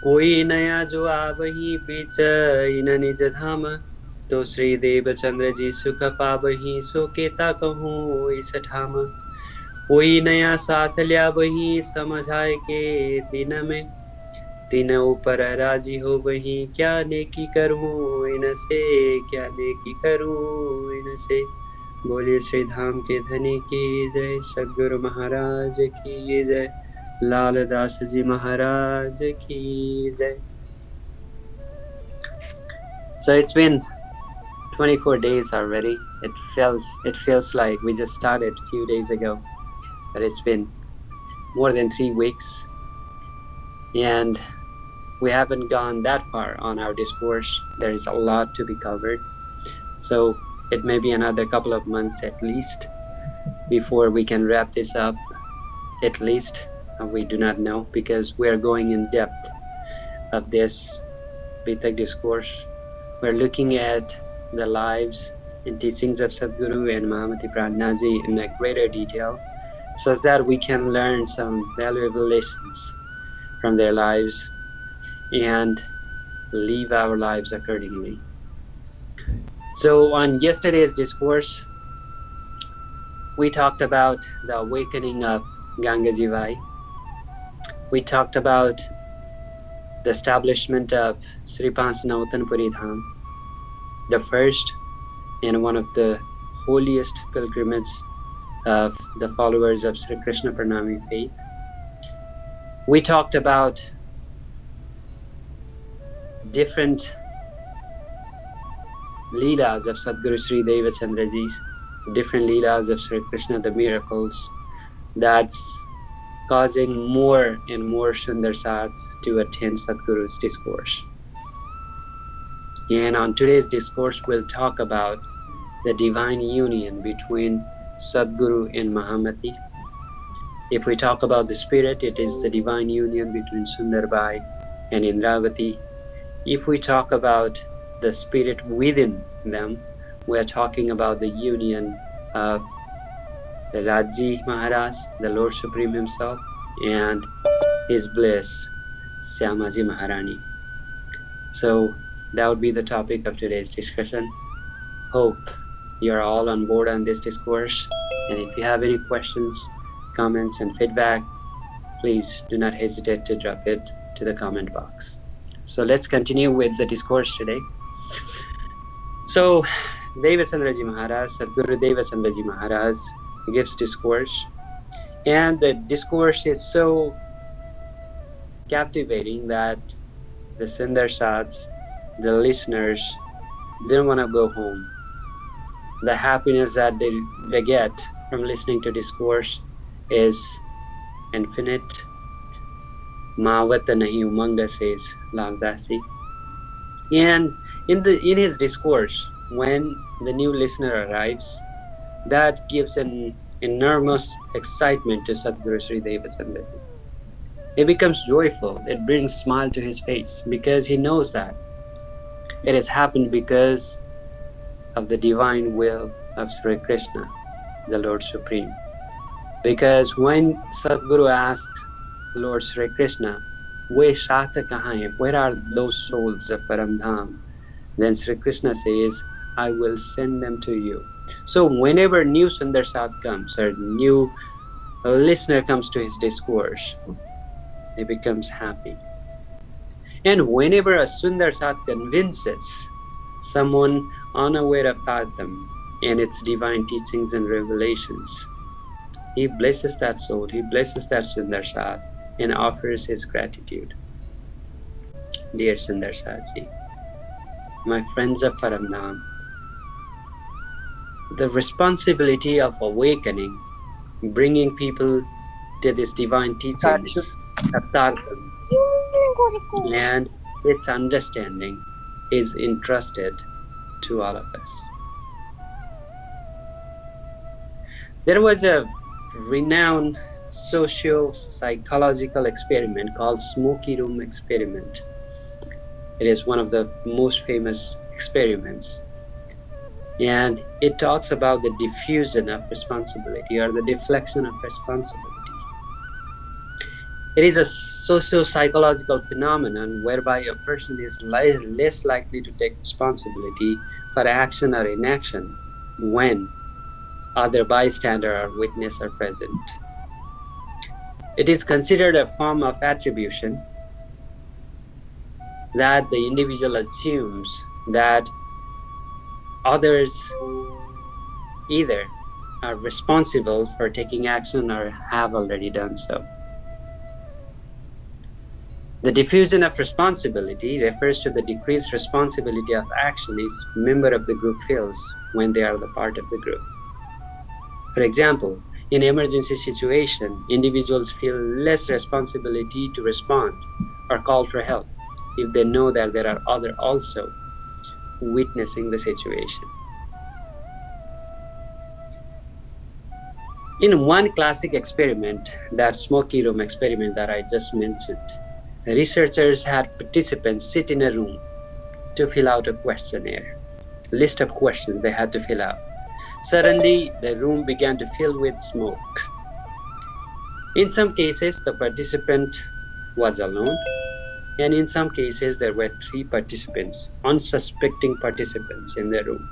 कोई नया जो आवही बीच इन निज धाम, तो श्री देव चंद्र जी सुख पावही, सो केता कहूँ इस ठाम। कोई नया साथ लिया वही, समझाए के दिन में, तीन ऊपर राजी हो वही, क्या नेकी करूं इनसे, क्या नेकी करूं इनसे। बोलिए श्री धाम के धनी की जय, सद्गुरु महाराज की जय, लाल दास जी महाराज की जय। So it's been 24 days already. It feels like we just started a few days ago, but it's been more than 3 weeks, and we haven't gone that far on our discourse. There is a lot to be covered. So it may be another couple of months at least before we can wrap this up. At least we do not know, because we are going in depth of this Beetak discourse. We're looking at the lives and teachings of Sadhguru and Mahamati Pradnaji in a greater detail, such that we can learn some valuable lessons from their lives and live our lives accordingly. So on yesterday's discourse, we talked about the awakening of Gangajivai. We talked about the establishment of Sri Pansanautanpuri Dham, the first and one of the holiest pilgrimages of the followers of Sri Krishna Pranami faith. We talked about different leelas of Sadguru Sri Deva Chandraji's, different leelas of Sri Krishna, the miracles that's causing more and more Sundar Sats to attend Sadguru's discourse. And on today's discourse, we'll talk about the divine union between Sadguru and Mahamati. If we talk about the spirit, it is the divine union between Sundarbai and Indravati. If we talk about the spirit within them, we are talking about the union of the Raji Maharaj, the Lord Supreme himself, and his bliss, Syamaji Maharani. So that would be the topic of today's discussion. Hope you're all on board on this discourse. And if you have any questions, comments, and feedback, please do not hesitate to drop it to the comment box. So let's continue with the discourse today. So Devachandraji Maharaj, Sadguru Devachandraji Maharaj gives discourse, and the discourse is so captivating that the Sundar Sats, the listeners, didn't want to go home. The happiness that they get from listening to discourse is infinite. Mawata nahi umanga, says Lagdasi. And in his discourse, when the new listener arrives, that gives an enormous excitement to Sadguru Sri Devachandraji. He becomes joyful. It brings a smile to his face, because he knows that it has happened because of the divine will of Sri Krishna, the Lord Supreme. Because when Sadguru asked Lord Sri Krishna, "We Shata kahan hai? Where are those souls of Paramdham?" Then Sri Krishna says, "I will send them to you." So whenever new Sundar Sat comes, or new listener comes to his discourse, he becomes happy. And whenever a Sundar Sat convinces someone unaware of Tatham and its divine teachings and revelations, he blesses that soul, he blesses that Sundar Sat and offers his gratitude. Dear Sundar Satji, my friends of Paramdham, the responsibility of awakening, bringing people to this divine teachings of Tatham and its understanding is entrusted to all of us. There was a renowned socio-psychological experiment called Smoky Room experiment. It is one of the most famous experiments. And it talks about the diffusion of responsibility, or the deflection of responsibility. It is a socio-psychological phenomenon whereby a person is less likely to take responsibility for action or inaction when other bystander or witness are present. It is considered a form of attribution that the individual assumes that others either are responsible for taking action or have already done so. The diffusion of responsibility refers to the decreased responsibility of action each member of the group feels when they are the part of the group. For example, in emergency situation, individuals feel less responsibility to respond or call for help if they know that there are others also witnessing the situation. In one classic experiment, that Smoky room experiment that I just mentioned, researchers had participants sit in a room to fill out a questionnaire, list of questions they had to fill out. Suddenly, the room began to fill with smoke. In some cases, the participant was alone, and in some cases, there were 3 participants, unsuspecting participants in the room.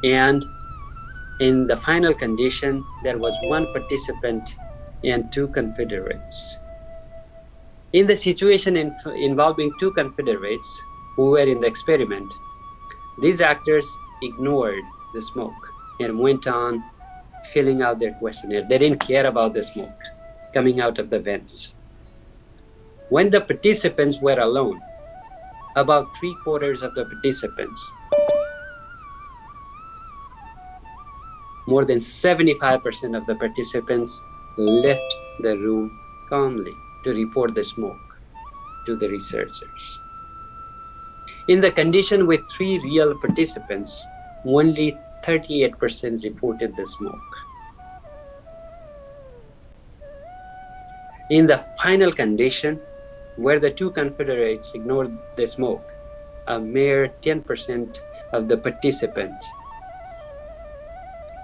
And in the final condition, there was 1 participant and 2 Confederates. In the situation involving 2 Confederates who were in the experiment, these actors ignored the smoke and went on filling out their questionnaire. They didn't care about the smoke coming out of the vents. When the participants were alone, about 3/4 of the participants, more than 75% of the participants left the room calmly to report the smoke to the researchers. In the condition with 3 real participants, only 38% reported the smoke. In the final condition, where the 2 Confederates ignored the smoke, a mere 10% of the participants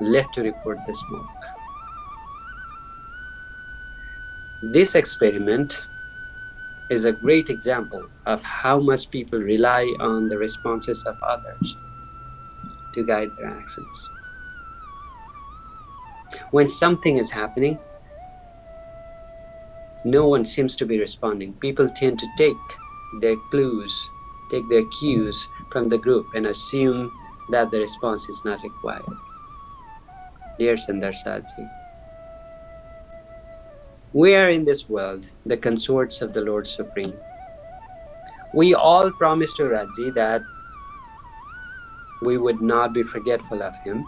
left to report the smoke. This experiment is a great example of how much people rely on the responses of others to guide their actions. When something is happening, no one seems to be responding. People tend to take their clues, take their cues from the group and assume that the response is not required. Dear Sundar Sadhji, we are in this world, the consorts of the Lord Supreme. We all promised to Raji that we would not be forgetful of him.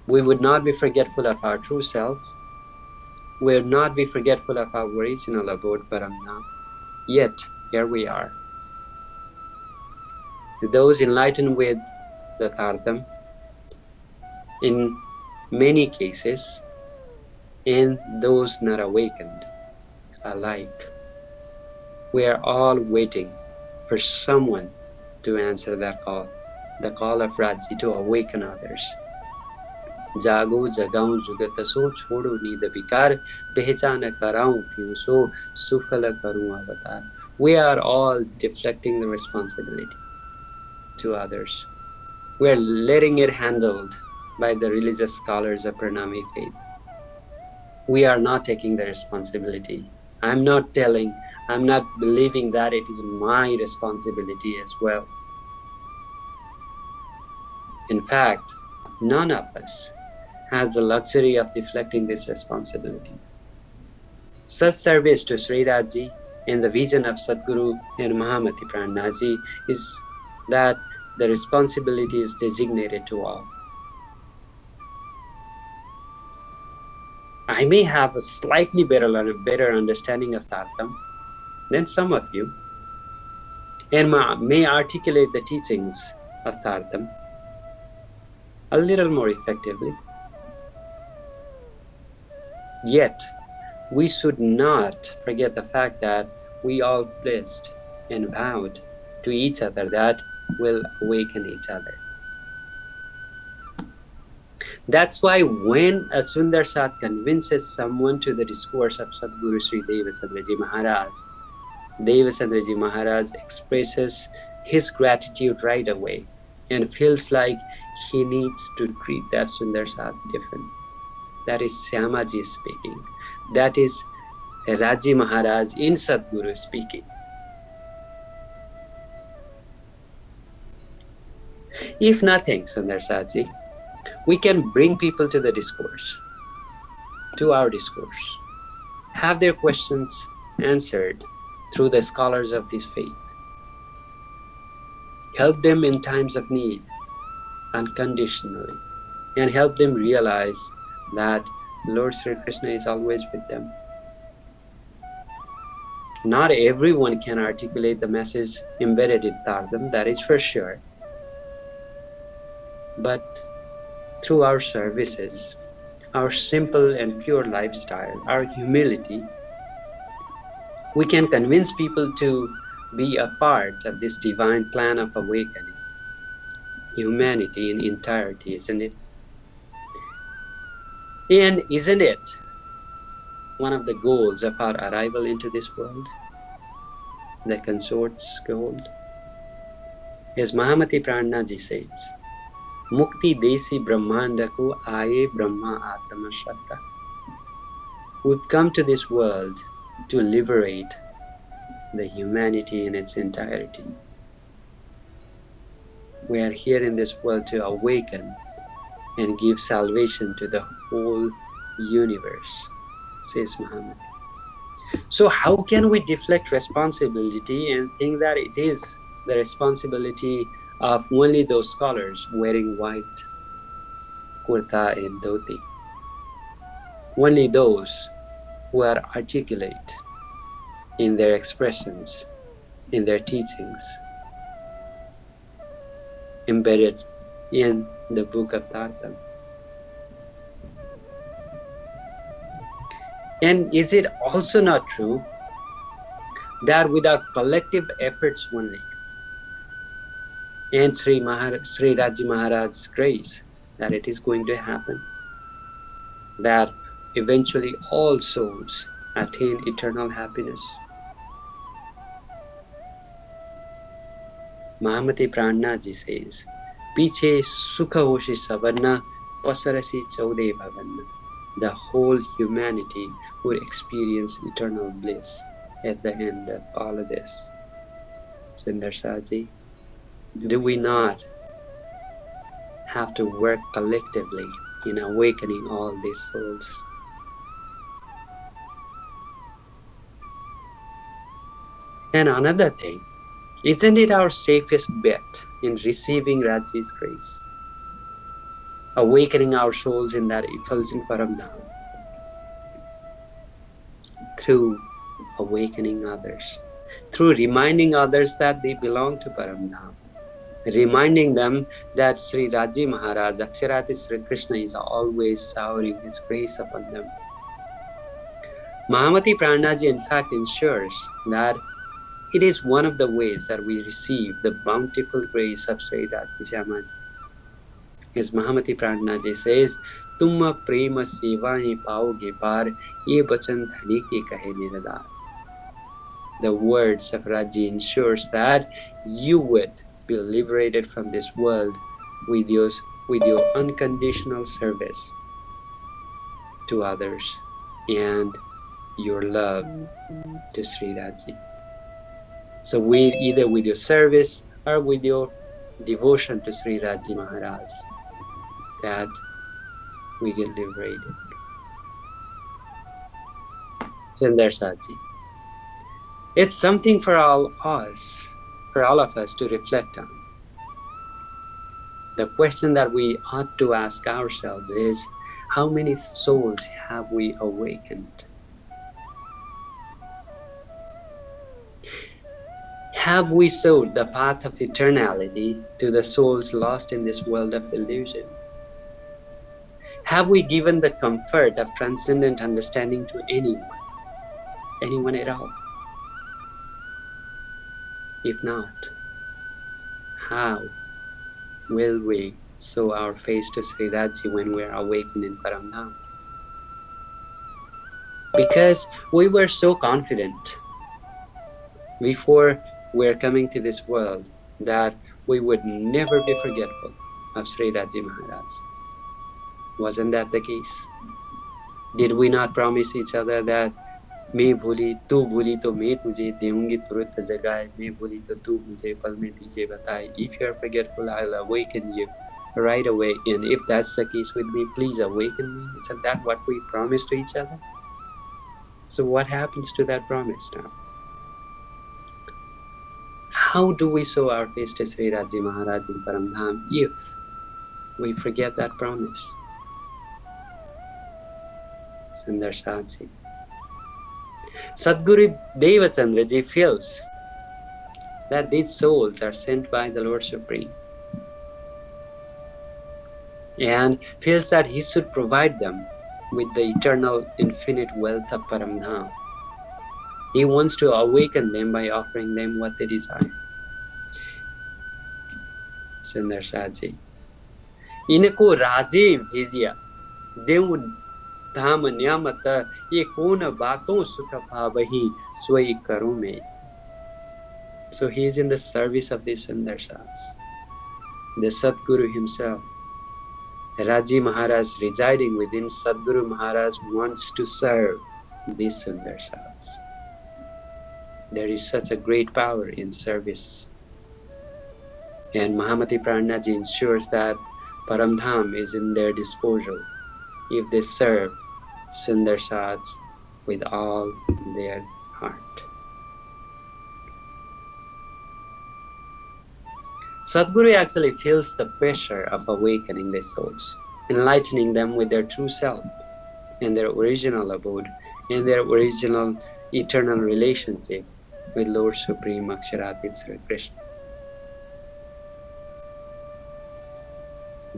We would not be forgetful of our true self. We would not be forgetful of our original abode, Paramnam. Yet, here we are. Those enlightened with the Tartam, in many cases, and those not awakened alike. We are all waiting for someone to answer that call, the call of Raji to awaken others. जागो जगाऊं जुगत सो छोड़ो नींद विकार पहचान कराऊं क्यों सो सुफल करूं अवतार. We are all deflecting the responsibility to others. We are letting it handled by the religious scholars of Pranami faith. We are not taking the responsibility. I'm not believing that it is my responsibility as well. In fact, none of us has the luxury of deflecting this responsibility. Such service to Sri Raji and the vision of Sadguru and Mahamati Pranaji is that the responsibility is designated to all. I may have a slightly better understanding of Tartam than some of you, and may articulate the teachings of Tartam a little more effectively. Yet, we should not forget the fact that we all pledged and vowed to each other that will awaken each other. That's why when a Sundar Sat convinces someone to the discourse of Sadguru Sri Devasandraji Maharaj expresses his gratitude right away and feels like he needs to treat that Sundar Sat different. That is Syamaji speaking. That is Raji Maharaj in Sadguru speaking. If nothing, Sundar Satji, we can bring people to the discourse, to our discourse, have their questions answered through the scholars of this faith, help them in times of need unconditionally, and help them realize that Lord Sri Krishna is always with them. Not everyone can articulate the message embedded in Tardam, that is for sure. But through our services, our simple and pure lifestyle, our humility, we can convince people to be a part of this divine plan of awakening. Humanity in entirety, isn't it? And isn't it one of the goals of our arrival into this world? The consort's goal? As Mahamati Prannaji says, Mukti Desi Brahmanda ko aaye Brahma Atma Shraddha. We've come to this world to liberate the humanity in its entirety. We are here in this world to awaken and give salvation to the whole universe, says Muhammad. So how can we deflect responsibility and think that it is the responsibility of only those scholars wearing white kurta and dhoti? Only those who are articulate in their expressions, in their teachings, embedded in the book of Tartam. And is it also not true that without collective efforts only, and Sri Raji Maharaj's grace, that it is going to happen, that eventually all souls attain eternal happiness? Mahamati Prannaji says, Piche sukha hoshi savarna pasarasi chaude bhavanna. The whole humanity will experience eternal bliss at the end of all of this. Sundar Saji, do we not have to work collectively in awakening all these souls? And another thing, isn't it our safest bet in receiving Raji's grace? Awakening our souls in that effulgent Paramdham through awakening others, through reminding others that they belong to Paramdham, reminding them that Sri Raji Maharaj, Aksharati Sri Krishna, is always showering his grace upon them. Mahamati Prannaji in fact ensures that it is one of the ways that we receive the bountiful grace of Sri Raji Shamaji. As Mahamati Prannaji says, Tumma prema seva hi paoge par, ye bachan dhani ke kahe niradar. The words of Raji ensures that you would be liberated from this world with your unconditional service to others and your love to Sri Raji. So either with your service or with your devotion to Sri Raji Maharaj, that we get liberated. Sundar Saji. It's something for all of us to reflect on. The question that we ought to ask ourselves is, how many souls have we awakened? Have we sowed the path of eternality to the souls lost in this world of illusion? Have we given the comfort of transcendent understanding to anyone at all? If not, how will we show our face to Sri Radji when we are awakened in Paramdham. Because we were so confident before we are coming to this world that we would never be forgetful of Sri Radji Maharaj. Wasn't that the case? Did we not promise each other that मैं भूली तू भूली तो मैं तुझे देऊंगी तुरंत जगाए मैं भूली तो तू मुझे पल में दीजे बताए if you are forgetful I'll awaken you right away and if that's the case with me please awaken me. Isn't that what we promised to each other? So what happens to that promise now? How do we show our face to Sri Radji Maharaj in Paramdham if we forget that promise? Sundar Sadhji. Sadguru Devachandraji feels that these souls are sent by the Lord Supreme and feels that he should provide them with the eternal infinite wealth of Paramdham. He wants to awaken them by offering them what they desire. Sundar Sadhji. इनको राजे भेजिया देव धाम न्यामत ये कौन बातों सुख पावही सोई करूं मैं. So he is in the service of these Sundar Sadhs. The Sadguru himself, Raji Maharaj residing within Sadguru Maharaj wants to serve these Sundar Sadhs. There is such a great power in service. And Mahamati Pranaji ensures that Paramdham is in their disposal if they serve Sundar Sadhs with all their heart. Sadguru actually feels the pressure of awakening the souls, enlightening them with their true self and their original abode and their original eternal relationship with Lord Supreme Aksharatit Sri Krishna.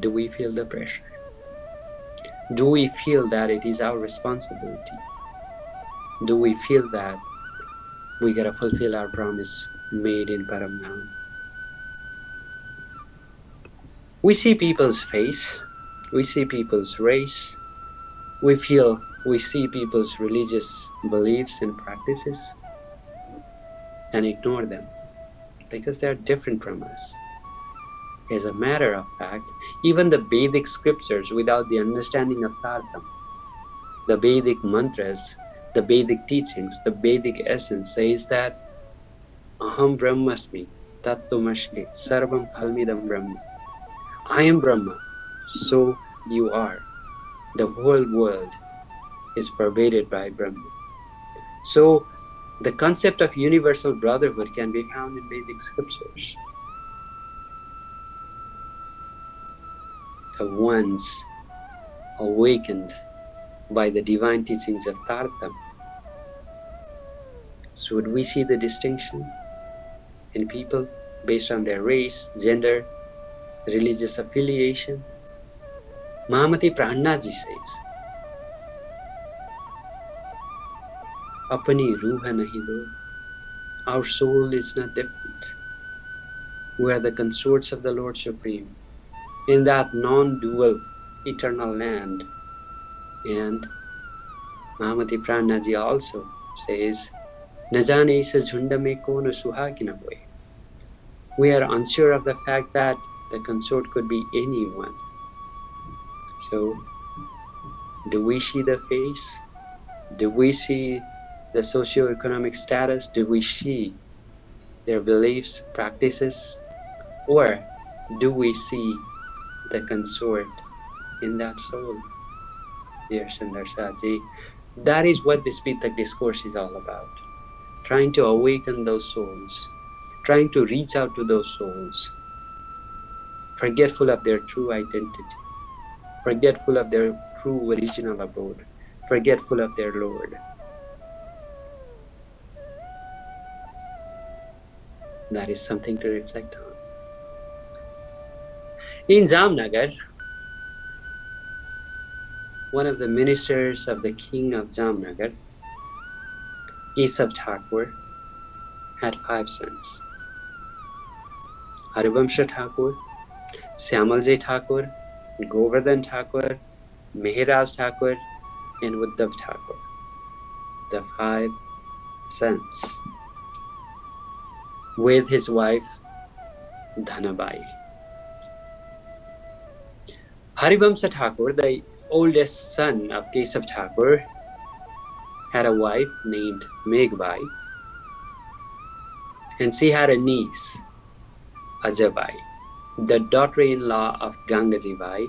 Do we feel the pressure? Do we feel that it is our responsibility? Do we feel that we gotta fulfill our promise made in Paramdham? We see people's face, we see people's race, we see people's religious beliefs and practices and ignore them because they are different from us. As a matter of fact, even the Vedic scriptures without the understanding of Tartam, the Vedic mantras, the Vedic teachings, the Vedic essence says that Aham Brahmasmi Tattvamashmi Sarvam Phalmidam Brahma. I am Brahma, so you are. The whole world is pervaded by Brahma. So the concept of universal brotherhood can be found in Vedic scriptures. The ones awakened by the divine teachings of Tartam. Should we see the distinction in people based on their race, gender, religious affiliation? Mahamati Pranaji says, Apani ruha nahi do. Our soul is not different. We are the consorts of the Lord Supreme in that non-dual eternal land. And Mahamati Pranaji also says, Na jane is jhunda mein kaun suhagina hoye. We are unsure of the fact that the consort could be anyone. So, do we see the face? Do we see the socio-economic status? Do we see their beliefs, practices? Or do we see the consort in that soul? Dear Sundar Sadhji, that is what this Beetak discourse is all about. Trying to awaken those souls, trying to reach out to those souls, forgetful of their true identity, forgetful of their true original abode, forgetful of their Lord. That is something to reflect on. In Jamnagar, one of the ministers of the king of Jamnagar, Kesav Thakur, had 5 sons. Harivamsha Thakur, Syamalji Thakur, Govardhan Thakur, Mehraj Thakur, and Uddhav Thakur, the 5 sons, with his wife Dhanabai. Haribamsa Thakur, the oldest son of Kesav Thakur, had a wife named Meghbai, and she had a niece, Ajabai, the daughter-in-law of Gangaji Bai,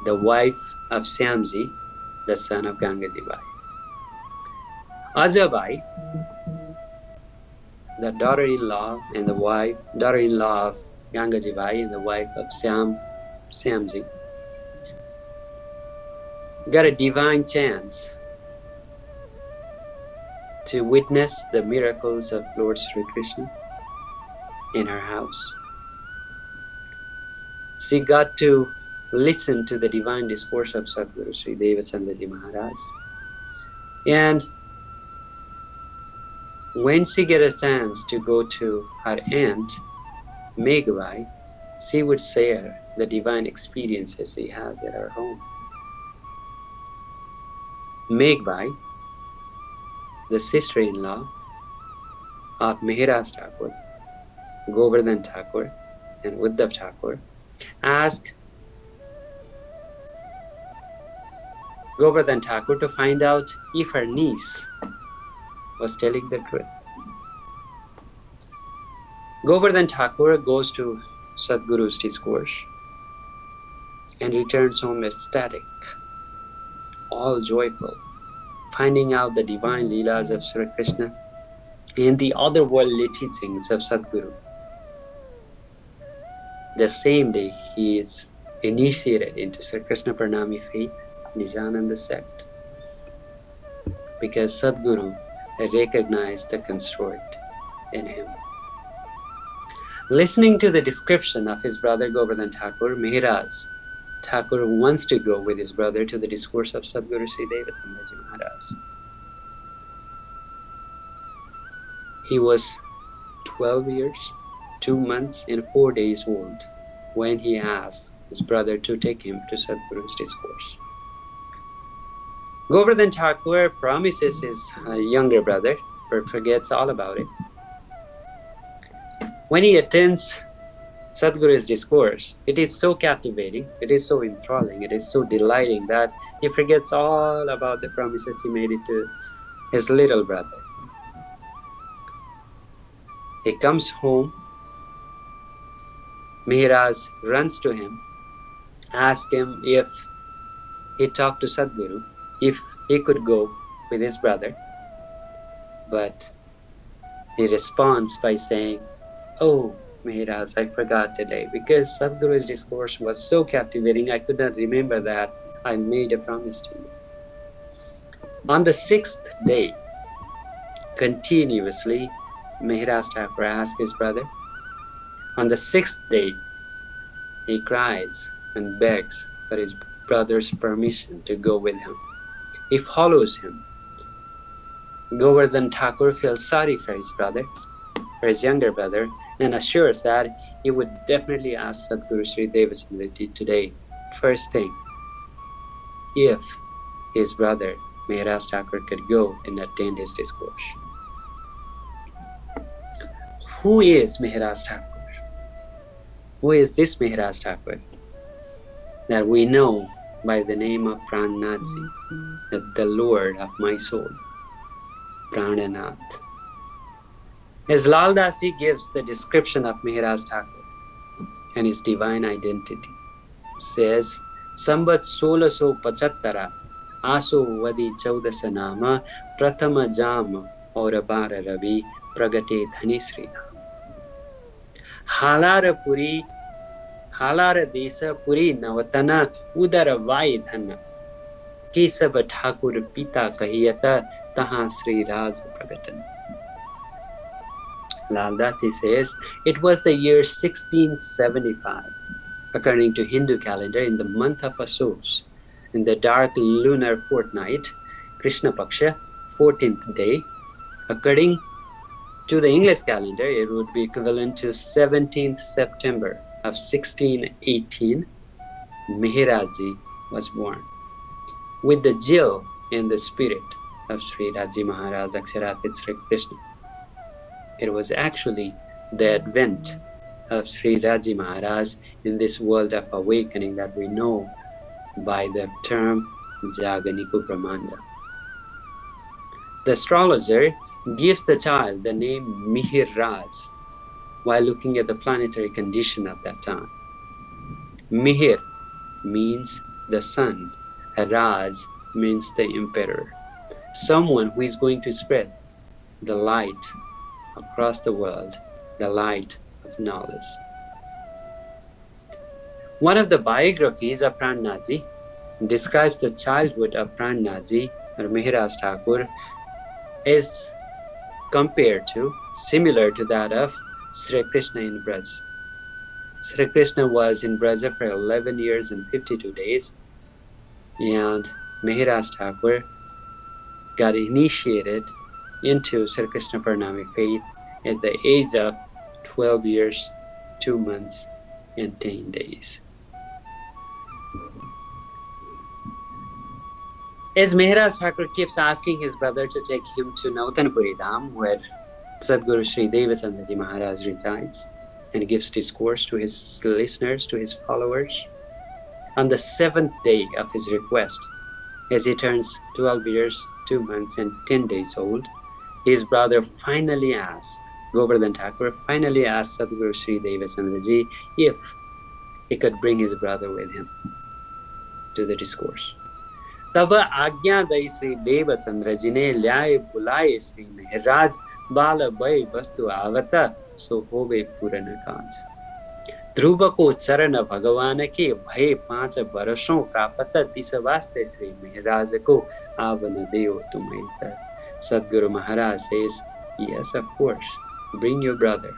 the wife of Syamji, the son of Gangaji Bai. Ajabai, the daughter-in-law and the daughter-in-law of Gangaji Bai and the wife of Syamji, got a divine chance to witness the miracles of Lord Sri Krishna in her house. She got to listen to the divine discourse of Sadguru Sri Devachandraji Maharaj. And when she get a chance to go to her aunt, Meghbai, she would share the divine experiences she has at her home. Meghbai, the sister-in-law of Mehraj Thakur, Govardhan Thakur, and Uddhav Thakur, asked Govardhan Thakur to find out if her niece was telling the truth. Govardhan Thakur goes to Sadguru's discourse and returns home ecstatic, all joyful, finding out the divine leelas of Sri Krishna and the otherworldly teachings of Sadguru. The same day, he is initiated into Sri Krishna Pranami faith, Nijananda sect, because Sadguru recognized the consort in him. Listening to the description of his brother Govardhan Thakur, Mehraj Thakur wants to go with his brother to the discourse of Sadguru Sri Devachandraji Maharaj. He was 12 years, 2 months and 4 days old when he asked his brother to take him to Sadguru's discourse. Govardhan Thakur promises his younger brother, but forgets all about it. When he attends Sadguru's discourse, it is so captivating, it is so enthralling, it is so delighting that he forgets all about the promises he made to his little brother. He comes home, Mehraj runs to him, asks him if he talked to Sadguru, if he could go with his brother, but he responds by saying, "Oh, Mehraj, I forgot today, because Sadguru's discourse was so captivating, I could not remember that I made a promise to you." On the 6th day, continuously, Mehraj Thakur asked his brother. On the 6th day, he cries and begs for his brother's permission to go with him. He follows him. Govardhan Thakur feels sorry for his brother, for his younger brother, and assures that he would definitely ask Sadguru Sri Devachandraji today, first thing, if his brother Mehraj Thakur could go and attend his discourse. Who is Mehraj Thakur? Who is this Mehraj Thakur that we know by the name of Prannathji, that the Lord of my soul, Prananath? As Lal Das Ji gives the description of Mehraj Thakur and his divine identity, says, Sambat 1675 Aso Vadi 14 Nama Prathama Jam Aur Bar Ravi Pragate Dhani Sri Nam. Halara Puri Halara Desa Puri Navatana Udara Vai Dhana Kesava Thakur Pita Kahiyata Taha Sri Raj Pragatan. Lal Das Ji says, it was the year 1675, according to Hindu calendar, in the month of Asos, in the dark lunar fortnight, Krishna Paksha, 14th day, according To the English calendar, it would be equivalent to 17th September of 1618. Mihiraji was born. With the zeal and the spirit of Sri Raji Maharaj Aksharatit Sri Krishna. It was actually the advent of Sri Raji Maharaj in this world of awakening that we know by the term Jaganiku Brahmanda. The astrologer gives the child the name Mihir Raj while looking at the planetary condition of that time. Mihir means the sun, Raj means the emperor, someone who is going to spread the light across the world, the light of knowledge. One of the biographies of Prannaji describes the childhood of Prannaji or Mihiraj Thakur is compared to, similar to that of Sri Krishna in Braj. Sri Krishna was in Braja for 11 years and 52 days, and Mihiraj Thakur got initiated into Sri Krishna Parnami faith at the age of 12 years, 2 months, and 10 days. As Mihiraj Thakur keeps asking his brother to take him to Nautanpuri Dham, where Sadguru Sri Devachandraji Maharaj resides, and gives discourse to his listeners, to his followers, on the 7th day of his request, as he turns 12 years, 2 months, and 10 days old, his brother finally asked, Govardhan Thakur finally asked Sadguru Sri Devachandraji if he could bring his brother with him to the discourse. तब आज्ञा दई श्री देवचंद्र जी ने ल्याए बुलाए श्री मेहराज बाल भय वस्तु आवत सो होवे पूर्ण काज ध्रुव को चरण भगवान के भय 5 वर्षों प्राप्त तिस वास्ते श्री मेहराज को आवन देव तुम्हें तर Sadguru Maharaj says, yes, of course, bring your brother,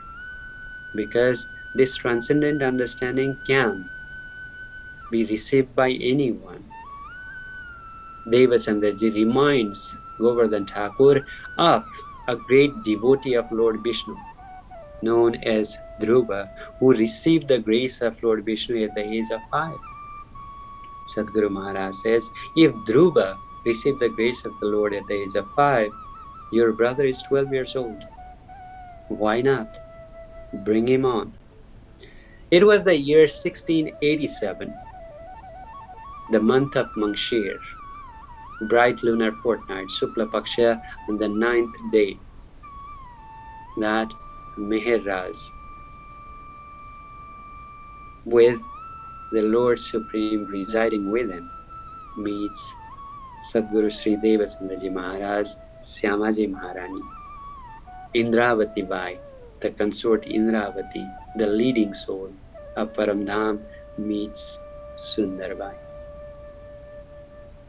because this transcendent understanding can be received by anyone. Devachandraji reminds Govardhan Thakur of a great devotee of Lord Vishnu, known as Dhruva, who received the grace of Lord Vishnu at the age of 5. Sadguru Maharaj says, if Dhruva received the grace of the Lord at the age of 5, your brother is 12 years old. Why not? Bring him on. It was the year 1687, the month of Mangshir, bright lunar fortnight, Shukla Paksha, on the 9th day, that Meher Raj, with the Lord Supreme residing within, meets Sadguru Sri Devachandraji Maharaj, Syamaji Maharani, Indravati Bai, the consort Indravati, the leading soul of Paramdham, meets Sundar Bai.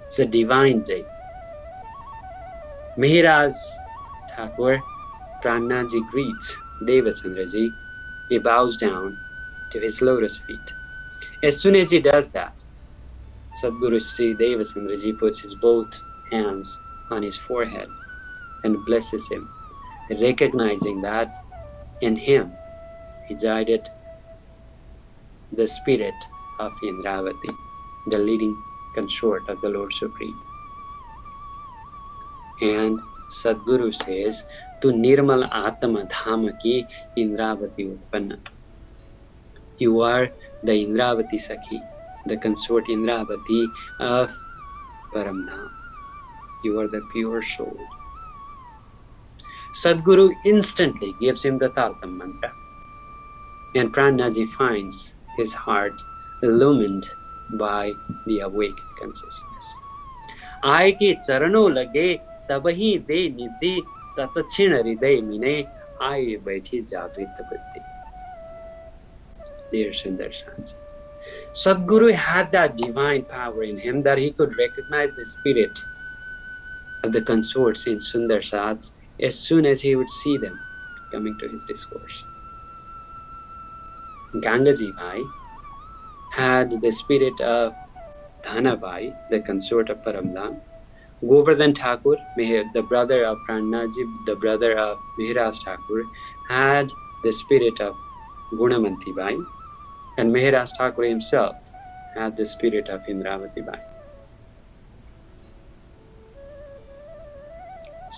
It's a divine day. Mihiraj Thakur, Prannaji greets Devachandraji. He bows down to his lotus feet. As soon as he does that, Sadguru Sri Devachandraji puts his both hands on his forehead and blesses him, recognizing that in him resided the spirit of Indravati, the leading consort of the Lord Supreme. And Sadguru says, Tu nirmal atma dhama ki Indravati utpanna. You are the Indravati Sakhi, the consort Indravati of Paramdham. You are the pure soul. Sadguru instantly gives him the Taltam mantra, and Prannaji finds his heart illumined by the awake consciousness. Aay ke charano lage tabahi de nidhi tatachin hriday mine aaye baithi jagrit buddhi. Dear Sundar Sanji, Sadguru had that divine power in him that he could recognize the spirit of the consorts in Sundar Sats as soon as he would see them coming to his discourse. Gangaji Bhai had the spirit of Dhanabai, the consort of Paramdham, Govardhan Thakur, the brother of Prannaji, the brother of Mihraj Thakur, had the spirit of Gunamanti Bai, and Mihraj Thakur himself had the spirit of Indravati Bai.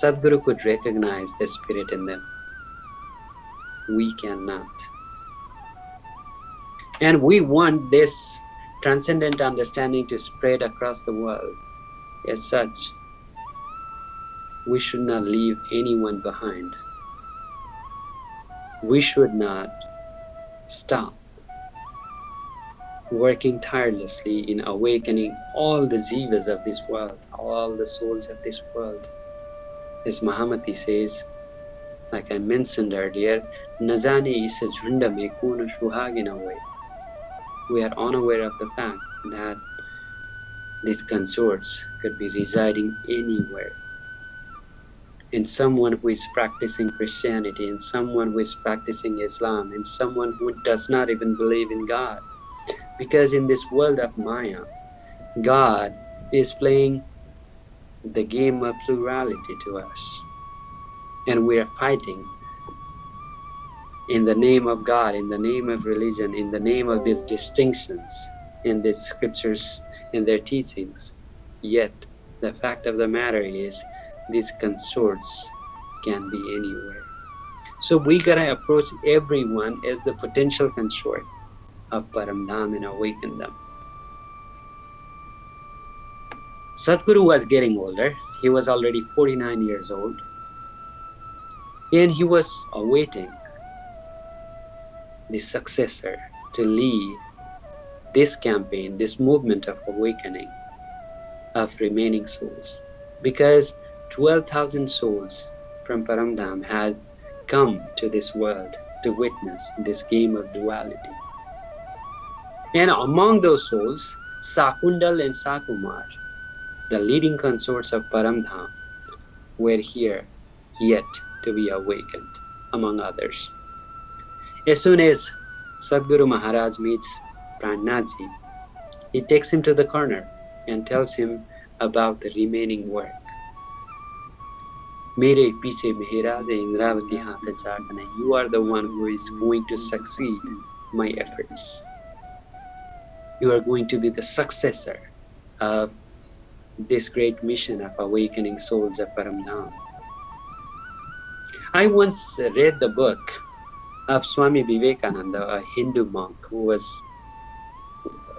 Sadguru could recognize the spirit in them. We cannot. And we want this transcendent understanding to spread across the world. As such, we should not leave anyone behind. We should not stop working tirelessly in awakening all the jivas of this world, all the souls of this world. As Mahamati says, like I mentioned earlier, Nazani is a jhunda mein koon shuhagina way. We are unaware of the fact that these consorts could be residing anywhere. In someone who is practicing Christianity, in someone who is practicing Islam, in someone who does not even believe in God. Because in this world of Maya, God is playing the game of plurality to us. And we are fighting in the name of God, in the name of religion, in the name of these distinctions in the scriptures, in their teachings. Yet, the fact of the matter is, these consorts can be anywhere. So we gotta approach everyone as the potential consort of Paramdham and awaken them. Sadhguru was getting older. He was already 49 years old. And he was awaiting the successor to lead this campaign, this movement of awakening of remaining souls. Because 12,000 souls from Paramdham had come to this world to witness this game of duality. And among those souls, Sakundal and Sakumar, the leading consorts of Paramdham, were here yet to be awakened, among others. As soon as Sadhguru Maharaj meets Prannaji, he takes him to the corner and tells him about the remaining work. Mere piche Mahiraj Indravati Hatha Chardana, you are the one who is going to succeed my efforts. You are going to be the successor of this great mission of awakening souls of Paramdham. I once read the book of Swami Vivekananda, a Hindu monk who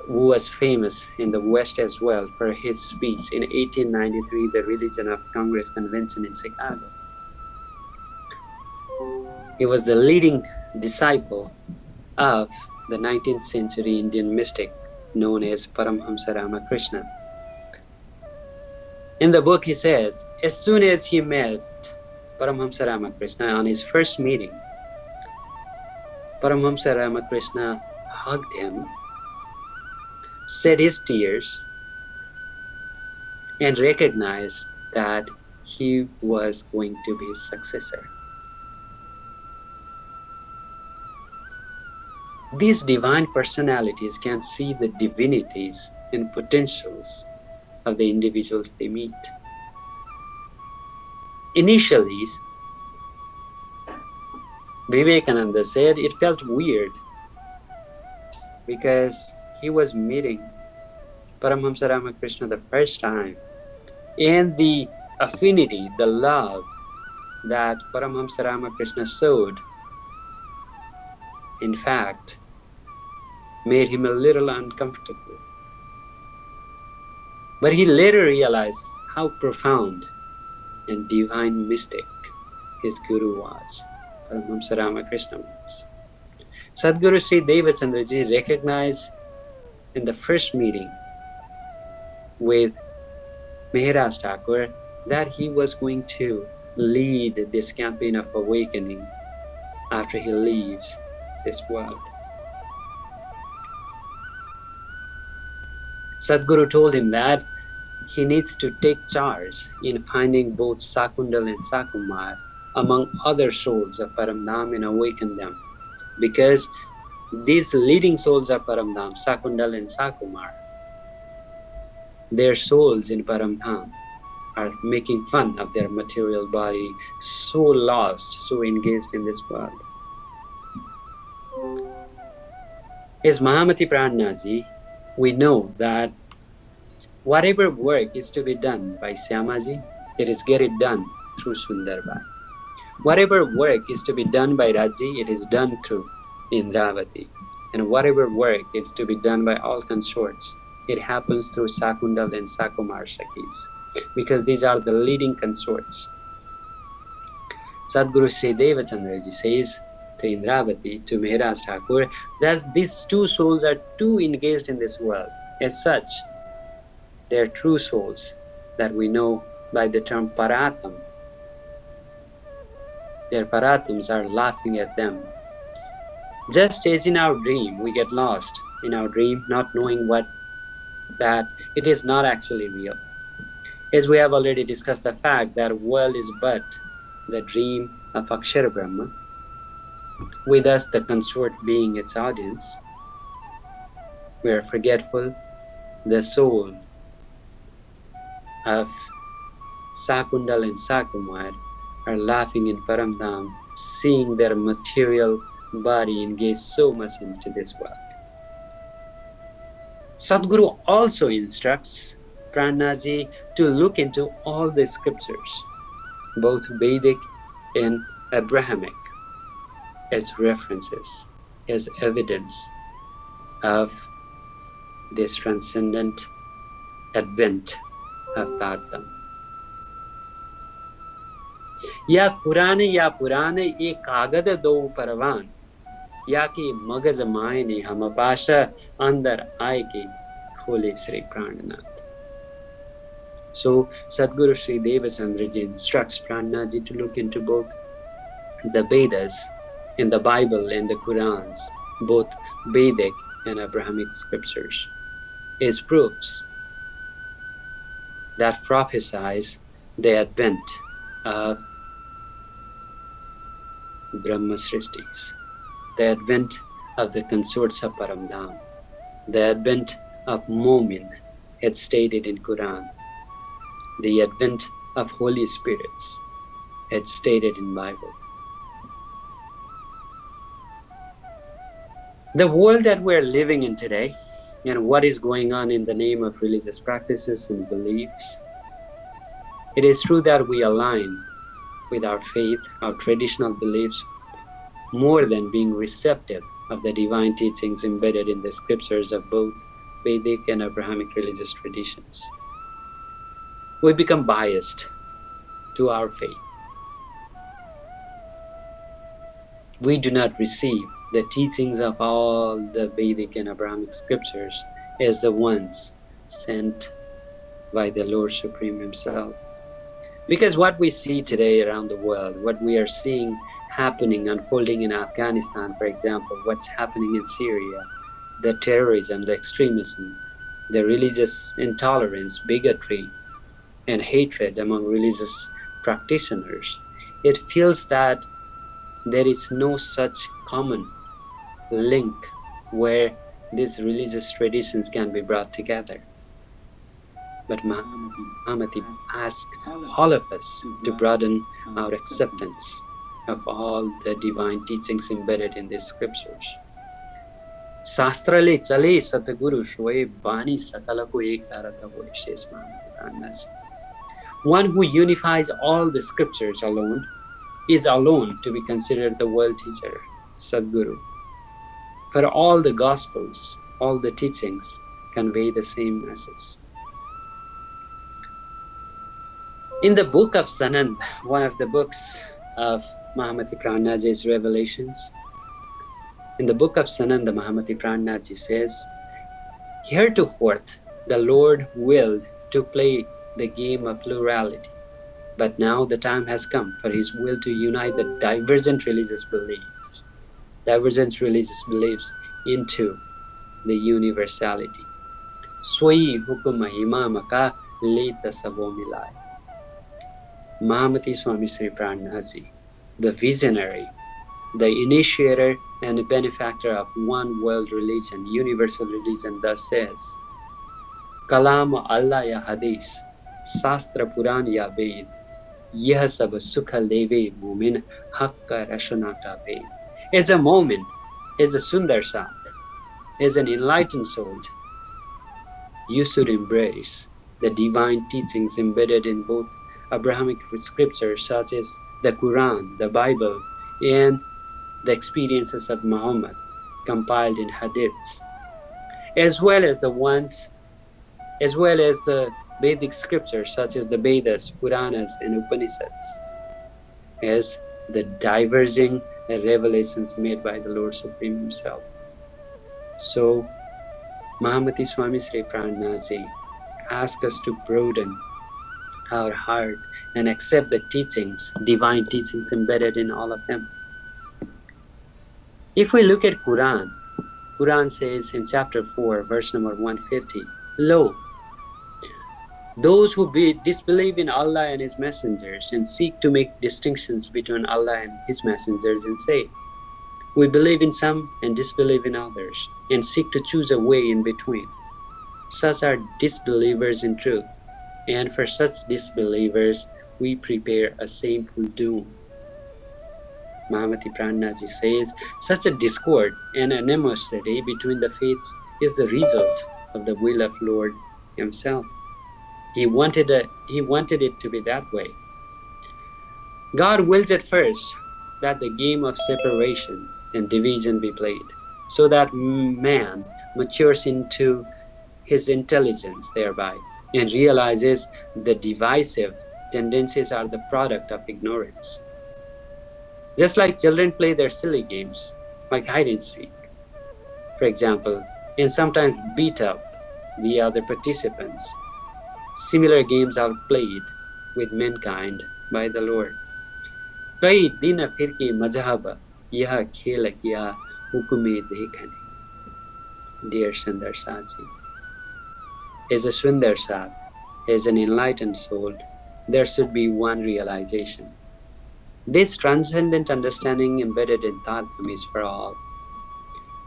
was famous in the West as well for his speech in 1893, the Religion of Congress Convention in Chicago. He was the leading disciple of the 19th century Indian mystic known as Paramhamsa Ramakrishna. In the book he says, as soon as he met Paramhamsa Ramakrishna on his first meeting, Paramhamsa Ramakrishna hugged him, shed his tears, and recognized that he was going to be his successor. These divine personalities can see the divinities and potentials of the individuals they meet. Initially, Vivekananda said it felt weird because he was meeting Paramhamsa Ramakrishna the first time, and the affinity, the love that Paramhamsa Ramakrishna showed, in fact, made him a little uncomfortable. But he later realized how profound and divine mystic his guru was, Paramhamsa Ramakrishna was. Sadhguru Sri Devachandraji recognized in the first meeting with Mihraj Thakur that he was going to lead this campaign of awakening after he leaves this world. Sadhguru told him that he needs to take charge in finding both Sakundal and Sakumar among other souls of Paramdham and awaken them. Because these leading souls of Paramdham, Sakundal and Sakumar, their souls in Paramdham are making fun of their material body, so lost, so engaged in this world. As Mahamati Prannaji, we know that whatever work is to be done by Syamaji, it is get it done through Sundarbai. Whatever work is to be done by Raji, it is done through Indravati. And whatever work is to be done by all consorts, it happens through Sakundal and Sakumar Shakis, because these are the leading consorts. Sadguru Sri Devachandraji says to Indravati, to Mehraj Thakur, that these two souls are too engaged in this world. As such, they are true souls that we know by the term Paratam. Their Paratams are laughing at them. Just as in our dream, we get lost in our dream, not knowing that it is not actually real. As we have already discussed the fact that world is but the dream of Akshara Brahma, with us the consort being its audience, we are forgetful. The soul of Sakundal and Sakumar are laughing in Paramdham, seeing their material body engage so much into this world. Sadguru also instructs Prannaji to look into all the scriptures, both Vedic and Abrahamic, as references, as evidence of this transcendent advent of Bhagavatam. या पुराने ये कागद दो परवान, या कि मगज माए ने हम पाशा अंदर आए के खोले Sri Prananath. So Sadguru Sri Devachandraji instructs Prannaji to look into both the Vedas in the Bible and the Qurans, both Vedic and Abrahamic scriptures, as proofs that prophesies the advent of Brahma Srishtis, the advent of the consorts of Paramdham, the advent of Momin, as stated in Quran, the advent of Holy Spirits, as stated in Bible. The world that we're living in today, and what is going on in the name of religious practices and beliefs, it is true that we align with our faith, our traditional beliefs, more than being receptive of the divine teachings embedded in the scriptures of both Vedic and Abrahamic religious traditions. We become biased to our faith. We do not receive the teachings of all the Vedic and Abrahamic scriptures as the ones sent by the Lord Supreme Himself. Because what we see today around the world, what we are seeing happening, unfolding in Afghanistan, for example, what's happening in Syria, the terrorism, the extremism, the religious intolerance, bigotry, and hatred among religious practitioners, it feels that there is no such common link where these religious traditions can be brought together. But Mahamati asks all of us to broaden our acceptance of all the divine teachings embedded in these scriptures. Sastrale chale Satguru Shoe Bani Sakalaku Ekarata says Mahamati Prannaji. One who unifies all the scriptures alone is alone to be considered the world teacher, Sadguru. For all the gospels, all the teachings convey the same message. In the book of Sanand, one of the books of Mahamati Prannaji's revelations, in the book of Sanand, Mahamati Prannaji says, heretofore the Lord willed to play the game of plurality, but now the time has come for His will to unite the divergent religious beliefs into the universality. Swai hukuma imamaka leta sabo milai. Mahamati Swami Sri Prannaji, the visionary, the initiator and the benefactor of one world religion, universal religion, thus says, Kalam Allah ya Hadith, शास्त्र पुराण या वेद, यह सब सुख लेवे मोमिन हक का रशना का वेद. As a moment, as a Sundar Sat, as an enlightened soul, you should embrace the divine teachings embedded in both Abrahamic scriptures such as the Quran, the Bible, and the experiences of Muhammad compiled in hadiths, as well as the Vedic scriptures such as the Vedas, Puranas, and Upanishads, as the diverging revelations made by the Lord Supreme Himself. So, Mahamati Swami Sri Prannaji asks us to broaden our heart and accept the teachings, divine teachings embedded in all of them. If we look at Quran says in chapter 4, verse number 150, Lo, those who disbelieve in Allah and His messengers and seek to make distinctions between Allah and His messengers and say, we believe in some and disbelieve in others, and seek to choose a way in between. Such are disbelievers in truth, and for such disbelievers we prepare a shameful doom. Mahamati Prannaji says, such a discord and animosity between the faiths is the result of the will of Lord Himself. He wanted it to be that way. God wills at first that the game of separation and division be played, so that man matures into his intelligence thereby and realizes the divisive tendencies are the product of ignorance. Just like children play their silly games, like hide and seek, for example, and sometimes beat up the other participants. Similar games are played with mankind by the Lord. कई दिन फिर के मजहब यह खेल किया हुक्मे देखने. Dear Sundar Satji, as a Sundar Sat, as an enlightened soul, there should be one realization. This transcendent understanding embedded in Tatham is for all.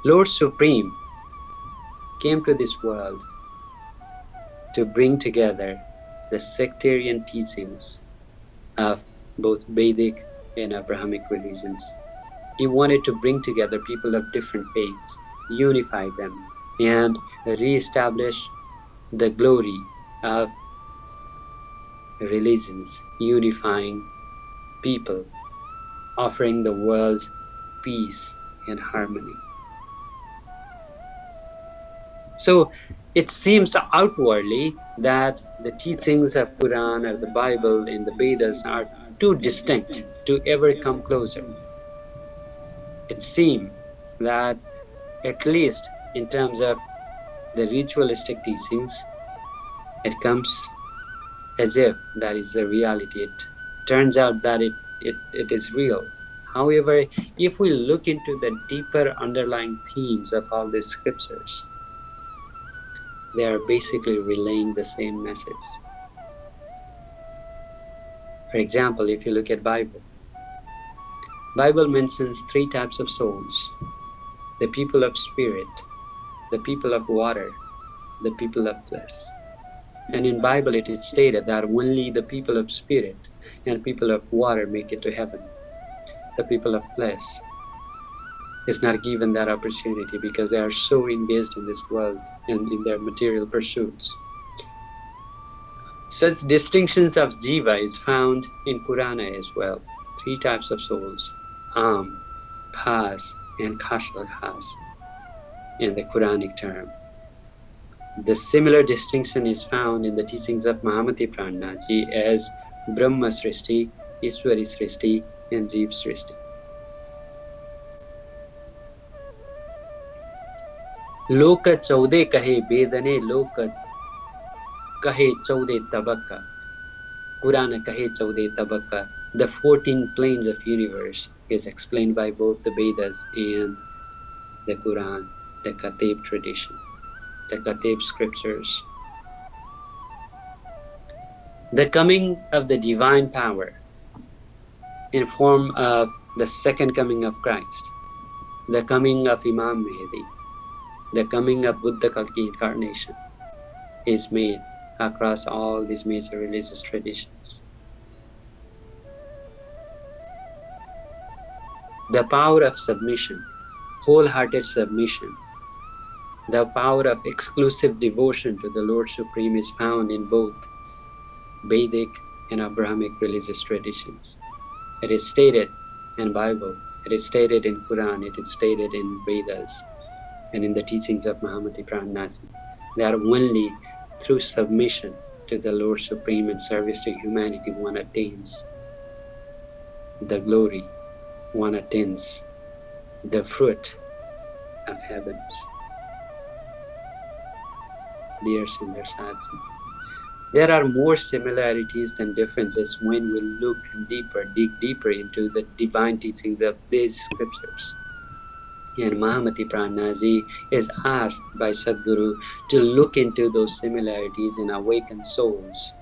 Lord Supreme came to this world to bring together the sectarian teachings of both Vedic and Abrahamic religions. He wanted to bring together people of different faiths, unify them, and re-establish the glory of religions, unifying people, offering the world peace and harmony. So it seems outwardly that the teachings of Quran or the Bible and the Vedas are too distinct to ever come closer. It seems that, at least in terms of the ritualistic teachings, it comes as if that is the reality. It turns out that it is real. However, if we look into the deeper underlying themes of all these scriptures, they are basically relaying the same message. For example, if you look at Bible mentions 3 types of souls: the people of spirit, the people of water, the people of flesh. And in Bible it is stated that only the people of spirit and people of water make it to heaven. The people of flesh is not given that opportunity because they are so engaged in this world and in their material pursuits. Such distinctions of jiva is found in Purana as well. 3 types of souls: Am, Khas, and Khashal Khas in the Quranic term. The similar distinction is found in the teachings of Mahamati Prannaji as Brahma Srishti, Ishwari Srishti, and Jeev Srishti. लोक 14 कहे वेदने लोक कहे 14 तबक्का. Quran कहे 14 तबक्का. The 14 planes of universe is explained by both the Vedas and the Quran, the Katib tradition, the Katib scriptures. The coming of the divine power in form of the second coming of Christ, the coming of Imam Mahdi, the coming of Buddha Kalki incarnation is made across all these major religious traditions. The power of submission, wholehearted submission, the power of exclusive devotion to the Lord Supreme is found in both Vedic and Abrahamic religious traditions. It is stated in Bible, it is stated in Quran, it is stated in Vedas, and in the teachings of Mahamati Prannaji, that only through submission to the Lord Supreme and service to humanity one attains the glory, one attains the fruit of heavens. Dear Sundar Sadhji, there are more similarities than differences when we look deeper, dig deeper into the divine teachings of these scriptures. And Mahamati Prannaji is asked by Sadhguru to look into those similarities in awakened souls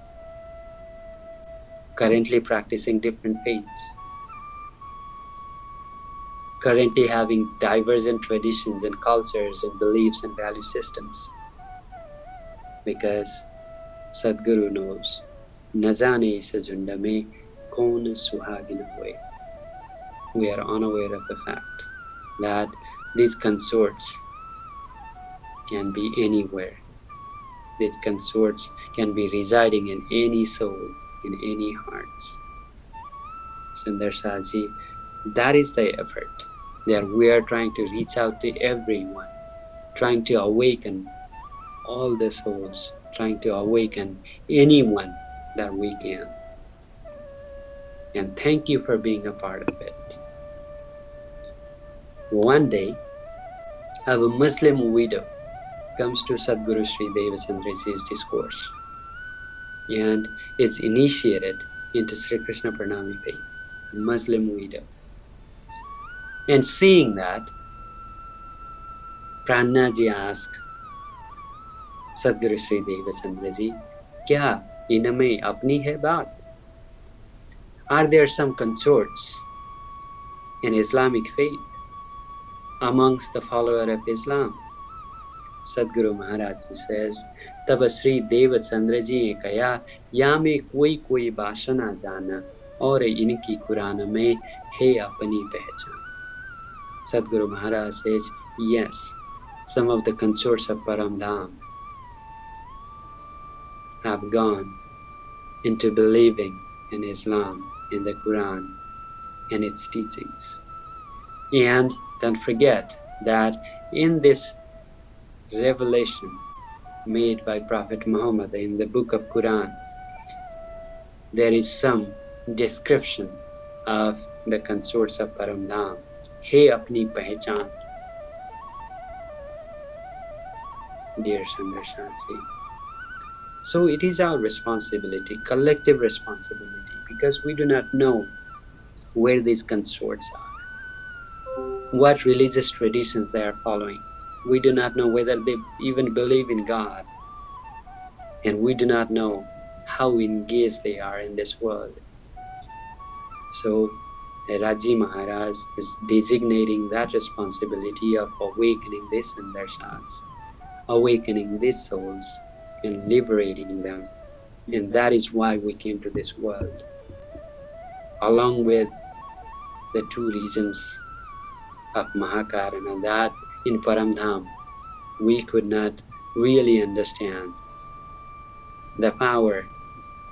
currently practicing different faiths, currently having divergent traditions and cultures and beliefs and value systems. Because Sadhguru knows, न जाने इस झुंड में कौन सुहागिन हुए. We are unaware of the fact that these consorts can be anywhere. These consorts can be residing in any soul, in any hearts. Sundar Saji, that is the effort that we are trying to reach out to everyone, trying to awaken all the souls, trying to awaken anyone that we can. And thank you for being a part of it. One day, a Muslim widow comes to Sadhguru Sri Devachandraji's discourse and is initiated into Sri Krishna Pranami faith, a Muslim widow. And seeing that, Prannaji asked Sadhguru Sri Devachandraji, "Kya iname apni hai baat? Are there some consorts in Islamic faith amongst the follower of Islam?" Sadhguru Maharaj says, "Taba Sri Devachandraji ne kaya, ya mein koi bhasha na jana, aur inki Quran mein hai apni pehchan." Sadhguru Maharaj says, yes, some of the consorts of Paramdham have gone into believing in Islam, in the Quran, and its teachings. And don't forget that in this revelation made by Prophet Muhammad in the book of Quran, there is some description of the consorts of Paramdham. Hey apni pehchan. Dear Sundar Shansi. So it is our responsibility, collective responsibility, because we do not know where these consorts are, what religious traditions they are following. We do not know whether they even believe in God, and we do not know how engaged they are in this world. So Raji Maharaj is designating that responsibility of awakening these Sundarsans, awakening these souls and liberating them. And that is why we came to this world. Along with the two reasons of Mahakarana, that in Paramdham we could not really understand the power,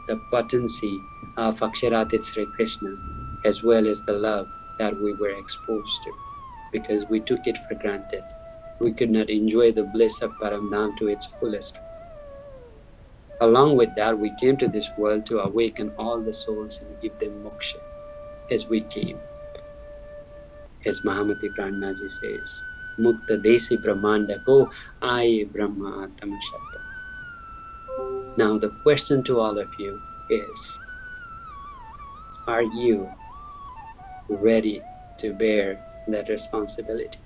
the potency of Aksharatit Sri Krishna, as well as the love that we were exposed to, because we took it for granted. We could not enjoy the bliss of Paramdham to its fullest. Along with that, we came to this world to awaken all the souls and give them moksha as we came. As Mahamati Prannaji says, Mukta Desi Brahmanda Ko Aaye Brahma Atma Shabda. Now the question to all of you is, are you ready to bear that responsibility?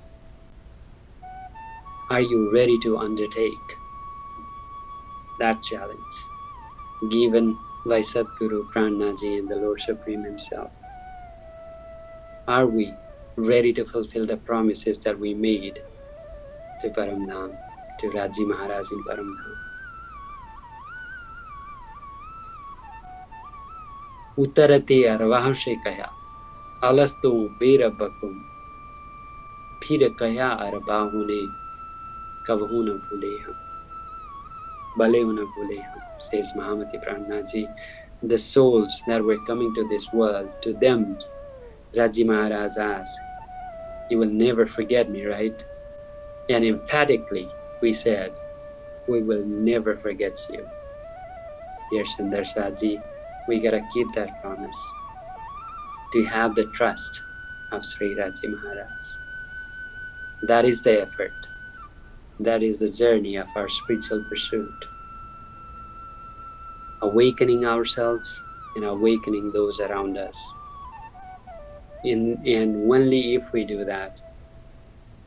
Are you ready to undertake that challenge given by Sadhguru Prannaji and the Lord Supreme Himself? Are we ready to fulfill the promises that we made to Paramdham, to Raji Maharaj in Paramdham? उतरते अरवाह से कहा अलस्तु बेरबकुम, फिर कहा अरबाहों ने कबहू न भूले हम, भले न भूले हम, says Mahamati Pranaji. The souls that were coming to this world, to them, Raji Maharaj asked, you will never forget me, right? And emphatically, we said, we will never forget you. Dear Sundar Saji, we gotta keep that promise to have the trust of Sri Raji Maharaj. That is the effort. That is the journey of our spiritual pursuit. Awakening ourselves and awakening those around us. And only if we do that,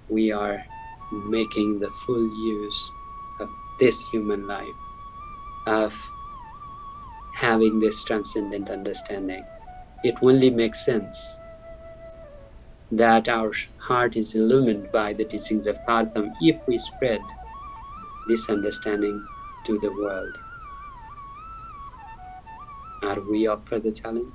we are making the full use of this human life, of having this transcendent understanding. It only makes sense that our heart is illumined by the teachings of Tatham if we spread this understanding to the world. Are we up for the challenge?